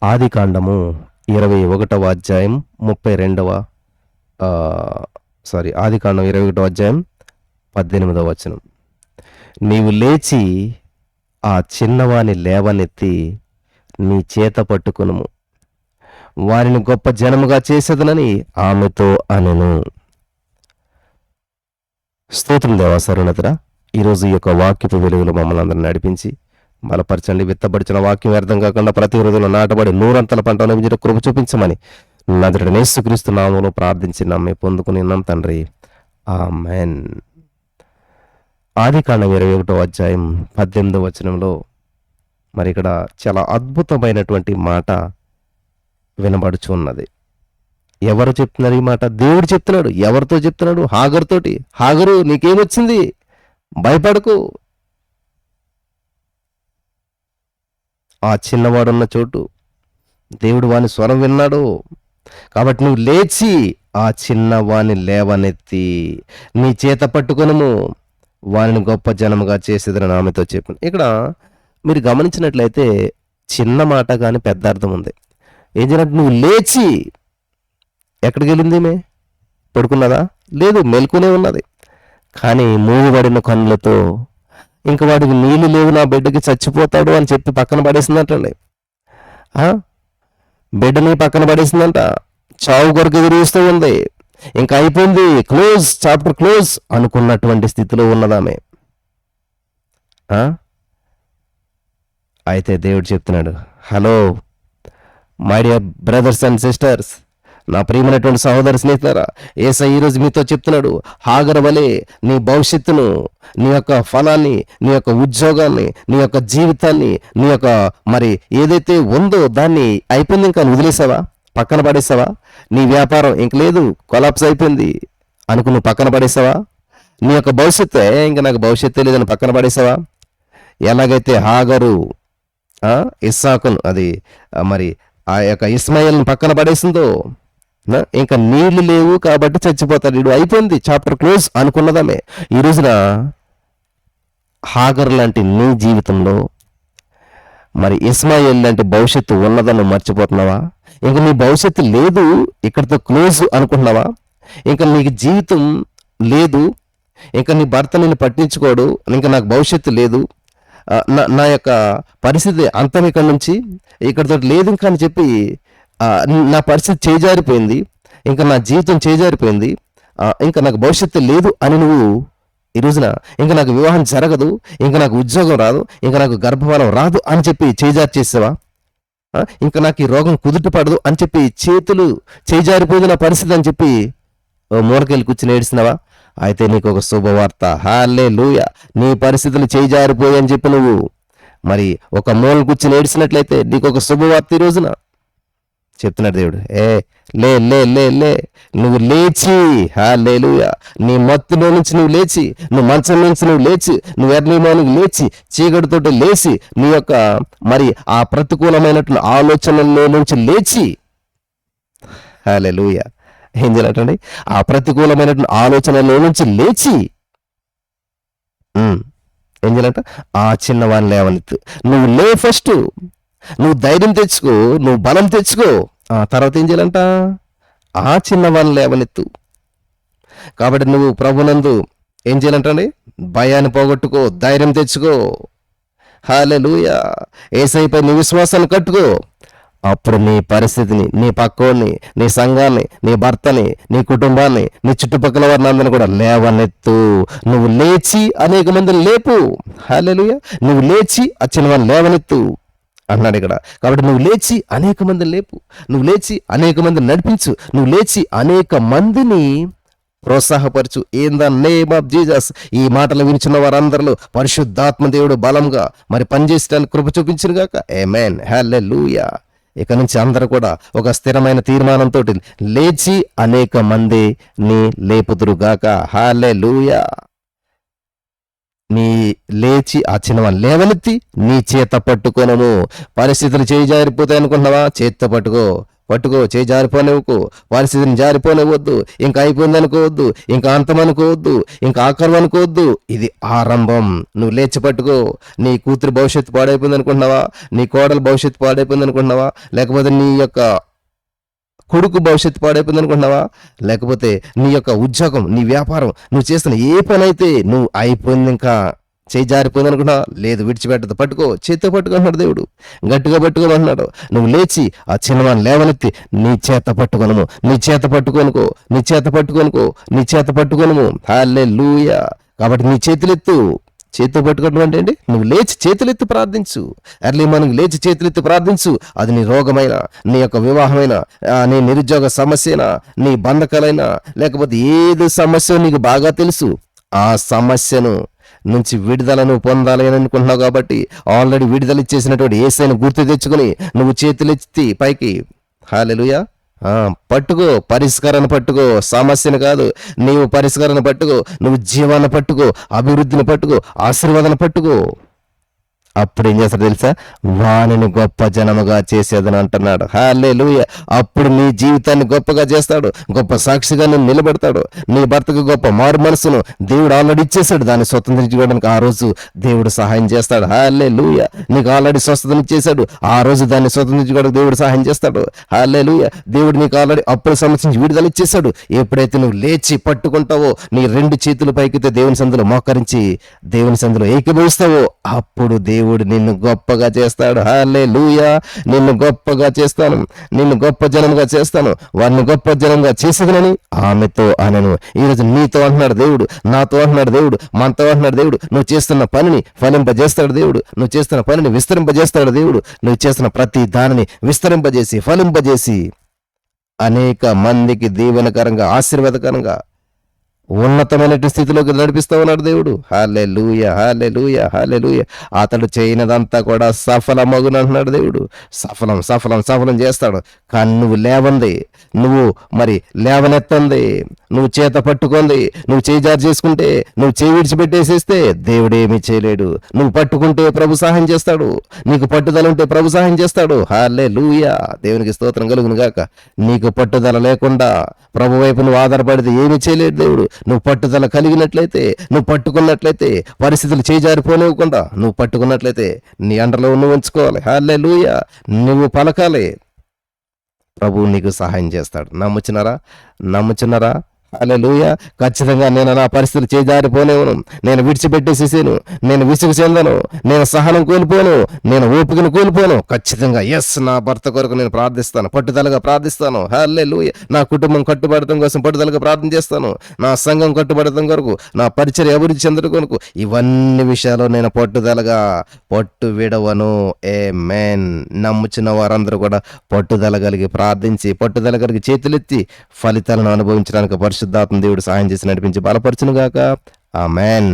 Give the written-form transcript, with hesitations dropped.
ఆదికాండము 21వ అధ్యాయం 32వ ఆదికాండం 21వ అధ్యాయం 18వ వచనం. నీవు లేచి ఆ చిన్నవాని లేవనెత్తి నీ చేత పట్టుకొనుము, వారిని గొప్ప జనముగా చేసేదనని ఆమెతో అనెను. స్తోత్రం దేవా సర్వోన్నతుడా, ఈరోజు ఈ యొక్క వాక్యపు వెలుగులో మమ్మల్ని అందరిని నడిపించి బలపరచండి. విత్తబడిచిన వాక్యం వ్యర్థం కాకుండా ప్రతి హృదయంలో నాటబడి నూరంతల పంట అనుభవించిన కృప చూపించమని నదుడు యేసుక్రీస్తు నామములో ప్రార్థించి నమ్మి పొందుకుని ఉన్నాం తండ్రి, ఆమేన్. ఆదికాండం 21వ అధ్యాయం 18వ వచనంలో మరి ఇక్కడ చాలా అద్భుతమైనటువంటి మాట వినబడుచు ఉన్నది. ఎవరు చెప్తున్నారు ఈ మాట? దేవుడు చెప్తున్నాడు. ఎవరితో చెప్తున్నాడు? హాగరుతోటి. హాగరు, నీకేమొచ్చింది? భయపడకు. ఆ చిన్నవాడున్న చోటు దేవుడు వాని స్వరం విన్నాడు. కాబట్టి నువ్వు లేచి ఆ చిన్నవాని లేవనెత్తి నీ చేత పట్టుకొనుము, వారిని గొప్ప జనముగా చేసేదని ఆమెతో చెప్పాను. ఇక్కడ మీరు గమనించినట్లయితే చిన్న మాట కానీ పెద్ద అర్థం ఉంది. ఏం చేయాలంటే నువ్వు లేచి, ఎక్కడికి వెళ్ళింది? మే పడుకున్నదా? లేదు, మెలుకునే ఉన్నది. కానీ మూగుబడిన కన్నులతో ఇంక వాడికి నీళ్లు లేవు, నా బిడ్డకి చచ్చిపోతాడు అని చెప్పి పక్కన పడేసిందంటండి. బిడ్డని పక్కన పడేసిందంట. చావు కొరకు ఎదురుస్తూ ఉంది. ఇంకా అయిపోయింది, క్లోజ్, చాప్టర్ క్లోజ్ అనుకున్నటువంటి స్థితిలో ఉన్నదామె. అయితే దేవుడు చెప్తున్నాడు, hello my dear brothers and sisters, నా ప్రియమైనటువంటి సహోదర స్నేహితులారా, యేసయ్య ఈరోజు మీతో చెప్తున్నాడు, హాగరు వలె నీ భవిష్యత్తును, నీ యొక్క ఫలాన్ని, నీ యొక్క ఉద్యోగాన్ని, నీ యొక్క జీవితాన్ని, నీ యొక్క మరి ఏదైతే ఉందో దాన్ని అయిపోయింది ఇంకా వదిలేసావా? పక్కన పడేసావా? నీ వ్యాపారం ఇంక లేదు, కొలాప్స్ అయిపోయింది అనుకుని పక్కన పడేసావా? నీ యొక్క భవిష్యత్తు, ఇంకా నాకు భవిష్యత్తు లేదని పక్కన పడేసావా? ఎలాగైతే హాగరు ఇస్సాకును, అది మరి ఆ యొక్క ఇస్మాయిల్ని పక్కన పడేసిందో, ఇంకా నీళ్లు లేవు కాబట్టి చచ్చిపోతాడు, ఇడు అయిపోయింది, చాప్టర్ క్లోజ్ అనుకున్నదామే. ఈ రోజున హాగర్ లాంటి నీ జీవితంలో మరి ఇస్మాయిల్ లాంటి భవిష్యత్తు ఉన్నదని మర్చిపోతున్నావా? ఇంకా నీ భవిష్యత్తు లేదు, ఇక్కడితో క్లోజ్ అనుకుంటున్నావా? ఇంకా నీకు జీవితం లేదు, ఇంకా నీ భర్త నిన్ను పట్టించుకోడు, ఇంకా నాకు భవిష్యత్తు లేదు, నా యొక్క పరిస్థితి అంతం ఇక్కడ నుంచి, ఇక్కడితో లేదు ఇంకా అని చెప్పి నా పరిస్థితి చేజారిపోయింది, ఇంకా నా జీవితం చేజారిపోయింది, ఇంకా నాకు భవిష్యత్తు లేదు అని నువ్వు ఈ రోజున ఇంకా నాకు వివాహం జరగదు, ఇంకా నాకు ఉద్యోగం రాదు, ఇంకా నాకు గర్భఫలం రాదు అని చెప్పి చేజారి చేసావా? ఇంకా నాకు ఈ రోగం కుదుట పడదు అని చెప్పి చేతులు చేజారిపోయింది నా పరిస్థితి అని చెప్పి మూలకెళ్ళి కూర్చుని ఏడిసినావా? అయితే నీకు ఒక శుభవార్త, హల్లెలూయా. నీ పరిస్థితులు చేజారిపోయి అని చెప్పి నువ్వు మరి ఒక మూల కూర్చుని ఏడిసినట్లయితే నీకు ఒక శుభవార్త ఈ రోజున చెప్తున్నాడు దేవుడు. లే లే లే లే నువ్వు లేచి, హల్లెలూయా, నీ మత్తులో నుంచి నువ్వు లేచి, నువ్వు మంచం నుంచి నువ్వు లేచి, నువ్వు ఎర్లీమానికి లేచి, చీకటితోటి లేచి, నీ యొక్క మరి ఆ ప్రతికూలమైనటువంటి ఆలోచనల్లో నుంచి లేచి, హల్లెలూయా, ఏం చేయాలంటండి? ఆ ప్రతికూలమైనటువంటి ఆలోచనలో నుంచి లేచి ఏం చేయాలంట? ఆ చిన్నవాడిని లేవనెత్తు. నువ్వు లే, ఫస్ట్ నువ్వు ధైర్యం తెచ్చుకో, నువ్వు బలం తెచ్చుకో, తర్వాత ఏం చేయాలంట? ఆ చిన్నవాడిని లేవనెత్తు. కాబట్టి నువ్వు ప్రభునందు ఏం చేయాలంటండి? భయాన్ని పోగొట్టుకో, ధైర్యం తెచ్చుకో, హల్లెలూయా. యేసయ్యపై నీ విశ్వాసాన్ని కట్టుకో. అప్పుడు నీ పరిస్థితిని, నీ పక్కోని, నీ సంఘాన్ని, నీ భర్తని, నీ కుటుంబాన్ని, నీ చుట్టుపక్కల వారిని అందరినీ కూడా లేవనెత్తు. నువ్వు లేచి అనేక మందిని లేపు, హల్లెలూయా. నువ్వు లేచి ఆ చిన్నవాడిని లేవనెత్తు అన్నాడు ఇక్కడ. కాబట్టి నువ్వు లేచి అనేక మందిని లేపు, నువ్వు లేచి అనేక మందిని నడిపించు, నువ్వు లేచి అనేక మందిని ప్రోత్సాహపరచు. In the name of Jesus. ఈ మాటలు వినిచిన వారందరిలో పరిశుద్ధాత్మ దేవుడు బలంగా మరి పనిచేయడానికి కృప చూపించును గాక. ఆమేన్, హల్లెలూయా. ఇక నుంచి అందరూ కూడా ఒక స్థిరమైన తీర్మానంతో లేచి అనేక మందిని లేపుదురుగాక. హల్లెలూయా. నీ లేచి ఆ చిన్నవాడిని లేవనెత్తి నీ చేత పట్టుకొనము. పరిస్థితులు చేయి జారిపోతాయి అనుకుంటున్నావా? చేత్తో పట్టుకో. పట్టుకో, చేయి జారిపోనివ్వకు, పరిస్థితిని జారిపోనివ్వద్దు. ఇంకా అయిపోయింది అనుకోవద్దు, ఇంకా అంతం అనుకోవద్దు, ఇంకా ఆఖరం అనుకోవద్దు. ఇది ఆరంభం. నువ్వు లేచి పట్టుకో. నీ కూతురు భవిష్యత్తు పాడైపోయింది అనుకుంటున్నావా? నీ కోడలు భవిష్యత్తు పాడైపోయింది అనుకుంటున్నావా? లేకపోతే నీ యొక్క కొడుకు భవిష్యత్తు పాడైపోయింది అనుకుంటున్నావా? లేకపోతే నీ యొక్క ఉద్యోగం, నీ వ్యాపారం, నువ్వు చేస్తున్న ఏ పని అయితే నువ్వు అయిపోయింది, ఇంకా చేయి జారిపోయింది అనుకున్నా, లేదు, విడిచిపెట్టదు, పట్టుకో, చేతితో పట్టుకుంటున్నాడు దేవుడు. గట్టిగా పట్టుకోమంటున్నాడు. నువ్వు లేచి ఆ చిన్నవాన్ని లేవనెత్తి నీ చేత పట్టుకొనుము, నీ చేత పట్టుకొనుకో, నీ చేత పట్టుకొనుకో, నీ చేత పట్టుకొనుము. హల్లెలూయా. కాబట్టి నీ చేతులెత్తు. చేతితో పట్టుకోవడం అంటే ఏంటి? నువ్వు లేచి చేతులెత్తి ప్రార్థించు. ఎర్లీ మార్నింగ్ లేచి చేతులెత్తి ప్రార్థించు. అది నీ రోగమైన, నీ యొక్క వివాహమైన, నీ నిరుద్యోగ సమస్యనా, నీ బంధకాలైనా, లేకపోతే ఏది సమస్య నీకు బాగా తెలుసు. ఆ సమస్యను నుంచి విడుదలను పొందాలి అని అనుకుంటున్నావు. కాబట్టి ఆల్రెడీ విడుదల ఇచ్చేసినటువంటి యేసయ్యను గుర్తు తెచ్చుకుని నువ్వు చేతులెత్తి పైకి హల్లెలూయా పట్టుకో. పరిష్కారాన్ని పట్టుకో, సమస్యను కాదు. నీవు పరిష్కారాన్ని పట్టుకో, నువ్వు జీవాన్ని పట్టుకో, అభివృద్ధిని పట్టుకో, ఆశీర్వాదాన్ని పట్టుకో. అప్పుడు ఏం చేస్తాడు తెలుసా? వానిని గొప్ప జనముగా చేసేదని అంటున్నాడు. హల్లెలూయా. అప్పుడు నీ జీవితాన్ని గొప్పగా చేస్తాడు, గొప్ప సాక్షిగా నేను నిలబెడతాడు. నీ భర్తకు గొప్ప మారు మనసును దేవుడు ఆల్రెడీ ఇచ్చేసాడు. దాన్ని స్వతంత్రించుకోవడానికి ఆ రోజు దేవుడు సహాయం చేస్తాడు. హల్లెలూయా. నీకు ఆల్రెడీ స్వస్థతనిచ్చేశాడు, ఆ రోజు దాన్ని స్వతంత్రించుకోవడానికి దేవుడు సహాయం చేస్తాడు. హల్లెలూయా. దేవుడు నీకు ఆల్రెడీ అప్పులు సంబంధించి విడుదల ఇచ్చేశాడు. ఎప్పుడైతే నువ్వు లేచి పట్టుకుంటావో, నీ రెండు చేతులు పైకితే దేవుని సందులో మోకరించి దేవుని సందులో ఏకీభవిస్తావో, అప్పుడు దేవుడు నిన్ను గొప్పగా చేస్తాడు. హల్లెలూయా. నిన్ను గొప్పగా చేస్తాను, నిన్ను గొప్ప జనంగా చేస్తాను, వారిని గొప్ప జనంగా చేసేదనని ఆమెతో అనను. ఈరోజు నీతో అంటున్నాడు దేవుడు, నాతో అంటున్నాడు దేవుడు, మనతో అంటున్నాడు దేవుడు. నువ్వు చేస్తున్న పనిని ఫలింపజేస్తాడు దేవుడు. నువ్వు చేస్తున్న పనిని విస్తరింపజేస్తాడు దేవుడు. నువ్వు చేస్తున్న ప్రతి దానిని విస్తరింపజేసి, ఫలింపజేసి అనేక మందికి దీవెనకరంగా, ఆశీర్వాదకరంగా, ఉన్నతమైన స్థితిలోకి నడిపిస్తా ఉన్నాడు దేవుడు. హల్లెలూయా, హల్లెలూయా, హల్లెలూయా. అతడు చేయనదంతా కూడా సఫలమగును అంటున్నాడు దేవుడు. సఫలం సఫలం సఫలం చేస్తాడు. కానీ నువ్వు లేవంది, నువ్వు మరి లేవనెత్తంది, నువ్వు చేత పట్టుకుంది, నువ్వు చేజారు చేసుకుంటే, నువ్వు చేయి విడిచిపెట్టేసేస్తే దేవుడు ఏమీ చేయలేడు. నువ్వు పట్టుకుంటే ప్రభు సహాయం చేస్తాడు. నీకు పట్టుదల ఉంటే ప్రభు సహాయం చేస్తాడు. హల్లెలూయా. దేవునికి స్తోత్రం కలుగును గాక. నీకు పట్టుదల లేకుండా ప్రభు వైపు నువ్వు ఆధారపడితే ఏమీ చేయలేడు దేవుడు. నువ్వు పట్టుదల కలిగినట్లయితే, నువ్వు పట్టుకున్నట్లయితే, పరిస్థితులు చేజారిపోనివ్వకుండా నువ్వు పట్టుకున్నట్లయితే నీ అండలో నువ్వు ఉంచుకోవాలి. హల్లెలూయా. నువ్వు పలకాలి, ప్రభువు నీకు సహాయం చేస్తాడు. నమ్ముచున్నారా? హల్లెలూయా. ఖచ్చితంగా నేను నా పరిస్థితులు చేజారిపోనేవను, నేను విడిచిపెట్టేసేసాను, నేను విసుగు చెందను, నేను సహనం కోల్పోను, నేను ఓపికను కోల్పోను. ఖచ్చితంగా నా భర్త కొరకు నేను ప్రార్థిస్తాను, పట్టుదలగా ప్రార్థిస్తాను. హల్లెలూయా. నా కుటుంబం కట్టుబడటం కోసం పట్టుదలగా ప్రార్థన చేస్తాను. నా సంఘం కట్టుబడటం కొరకు, నా పరిచర్య అభివృద్ధి చెందడం కొరకు, ఇవన్నీ విషయాల్లో నేను పట్టుదలగా పట్టు విడవను. ఆమేన్. నమ్ముచున్న వారందరూ కూడా పట్టుదల కలిగి ప్రార్థించి, పట్టుదల కలిగి చేతులెత్తి ఫలితాలను అనుభవించడానికి పరిశుద్ధాత్మ దేవుడు సహాయం చేసి నడిపించి బలపరచును గాక. ఆమేన్.